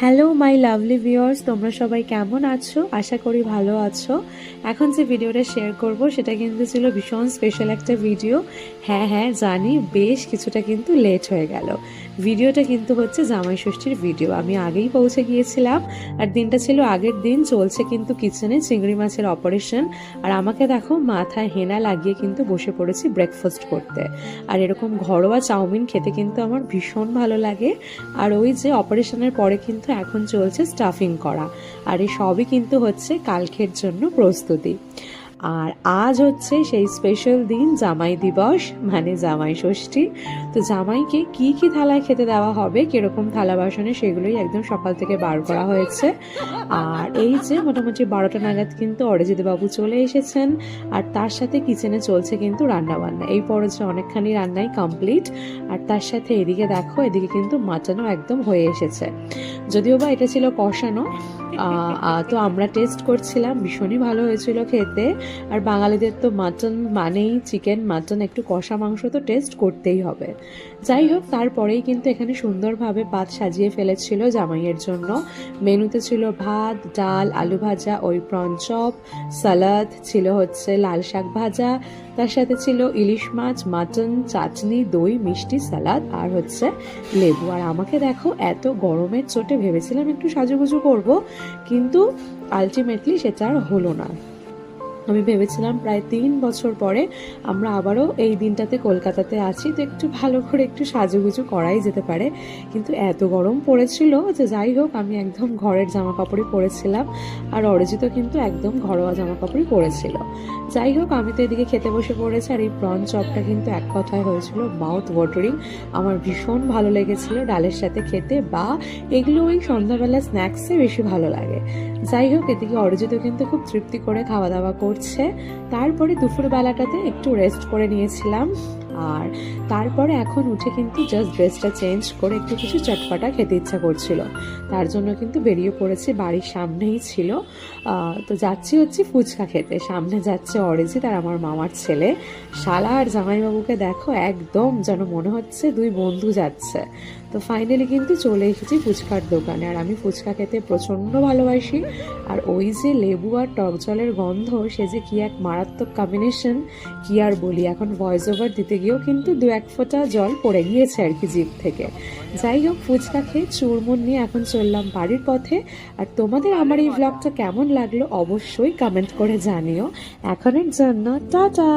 Hello my lovely viewers, তোমরা সবাই কেমন আছো? আশা করি ভালো আছো। এখন যে ভিডিওটা শেয়ার করব সেটা কিন্তু ছিল ভীষণ স্পেশাল একটা ভিডিও। হ্যাঁ জানি বেশ কিছুটা কিন্তু লেট হয়ে গেল। ভিডিওটা কিন্তু হচ্ছে জামাই ষষ্ঠীর ভিডিও। আমি আগেই পৌঁছে গিয়েছিলাম আর দিনটা ছিল আগের দিন। চলছে কিন্তু কিচেনে চিংড়ি মাছের অপারেশন। আর আমাকে দেখো মাথায় হেনা লাগিয়ে কিন্তু বসে পড়েছি ব্রেকফাস্ট করতে। আর এরকম ঘরোয়া চাউমিন খেতে কিন্তু আমার ভীষণ ভালো লাগে। আর ওই যে অপারেশনের পরে কিন্তু এখন চলছে স্টাফিং করা। আর এই সবই কিন্তু হচ্ছে কালকের জন্য প্রস্তুতি। আর আজ হচ্ছে সেই স্পেশাল দিন, জামাই দিবস মানে জামাই ষষ্ঠী। তো জামাইকে কি কি থালায় খেতে দেওয়া হবে, কিরকম থালা বাসনে, সেগুলোই একদম সকাল থেকে বার করা হয়েছে। আর এই যে মোটামুটি 12টা নাগাদ কিন্তু অরিজিৎ বাবু চলে এসেছেন। আর তার সাথে কিচেনে চলছে কিন্তু রান্না বান্না। এই পর্যায়ে অনেকখানি রান্নাই কমপ্লিট। আর তার সাথে এদিকে দেখো, এদিকে কিন্তু মাটনও একদম হয়ে এসেছে। যদিও বা এটা ছিল কষানো, তো আমরা টেস্ট করছিলাম, ভীষণই ভালো হয়েছিল খেতে। আর বাঙালিদের তো মাটন মানেই চিকেন, মাটন একটু কষা মাংস তো টেস্ট করতেই হবে। যাই হোক, তারপরেই কিন্তু এখানে সুন্দরভাবে পাত সাজিয়ে ফেলেছিল জামাইয়ের জন্য। মেনুতে ছিল ভাত, ডাল, আলু ভাজা, ওই প্রন চপ, সালাদ ছিল, হচ্ছে লাল শাক ভাজা, তার সাথে ছিল ইলিশ মাছ, মাটন, চাটনি, দই, মিষ্টি, সালাদ আর হচ্ছে লেবু। আর আমাকে দেখো, এত গরমের চোটে ভেবেছিলাম একটু সাজুগুজু করব, কিন্তু আলটিমেটলি সেটা আর হলো না। আমি ভেবেছিলাম প্রায় 3 বছর পরে আমরা আবারও এই দিনটাতে কলকাতাতে আছি, তো একটু ভালো করে একটু সাজুগুজু করাই যেতে পারে। কিন্তু এত গরম পড়েছিল যে যাই হোক, আমি একদম ঘরের জামা কাপড়ই পরেছিলাম। আর অরিজিৎও কিন্তু একদম ঘরোয়া জামা কাপড়ই পরেছিল। যাই হোক, আমি তো এদিকে খেতে বসে পড়েছি। আর এই প্রন চপটা কিন্তু এক কথায় হয়েছিল মাউথ ওয়াটারিং। আমার ভীষণ ভালো লেগেছিল ডালের সাথে খেতে, বা এগুলো ওই সন্ধ্যাবেলা স্ন্যাক্সে বেশি ভালো লাগে। যাই হোক, এদিকে অরিজিৎও কিন্তু খুব তৃপ্তি করে খাওয়া দাওয়া করছে। তারপরে দুপুরবেলাটাতে একটু রেস্ট করে নিয়েছিলাম। আর তারপরে এখন উঠে কিন্তু জাস্ট ড্রেসটা চেঞ্জ করে একটু কিছু চটপাটা খেতে ইচ্ছা করছিল। তার জন্য কিন্তু বেরিয়ে পড়েছি, বাড়ির সামনেই ছিল। তো যাচ্ছি হচ্ছে ফুচকা খেতে। সামনে যাচ্ছে অরিজিৎ আর আমার মামার ছেলে। শালা আর জামাইবাবুকে দেখো, একদম যেন মনে হচ্ছে দুই বন্ধু যাচ্ছে। তো ফাইনালি কিন্তু চলে এসেছি ফুচকার দোকানে। আর আমি ফুচকা খেতে প্রচণ্ড ভালোবাসি। আর ওই যে লেবু আর টক জলের গন্ধ, সে যে কি এক মারাত্মক কম্বিনেশন, কি আর বলি। এখন ভয়েস ওভার দিতে গিয়েও কিন্তু 2-1 ফোঁটা জল পড়ে গিয়েছে আর কি জিভ থেকে। যাই হোক, ফুচকা খেয়ে চুরমুর নিয়ে এখন চললাম বাড়ির পথে। আর তোমাদের আমার এই ব্লগটা কেমন লাগলো অবশ্যই কমেন্ট করে জানিও। এখনের জন্য টাটা।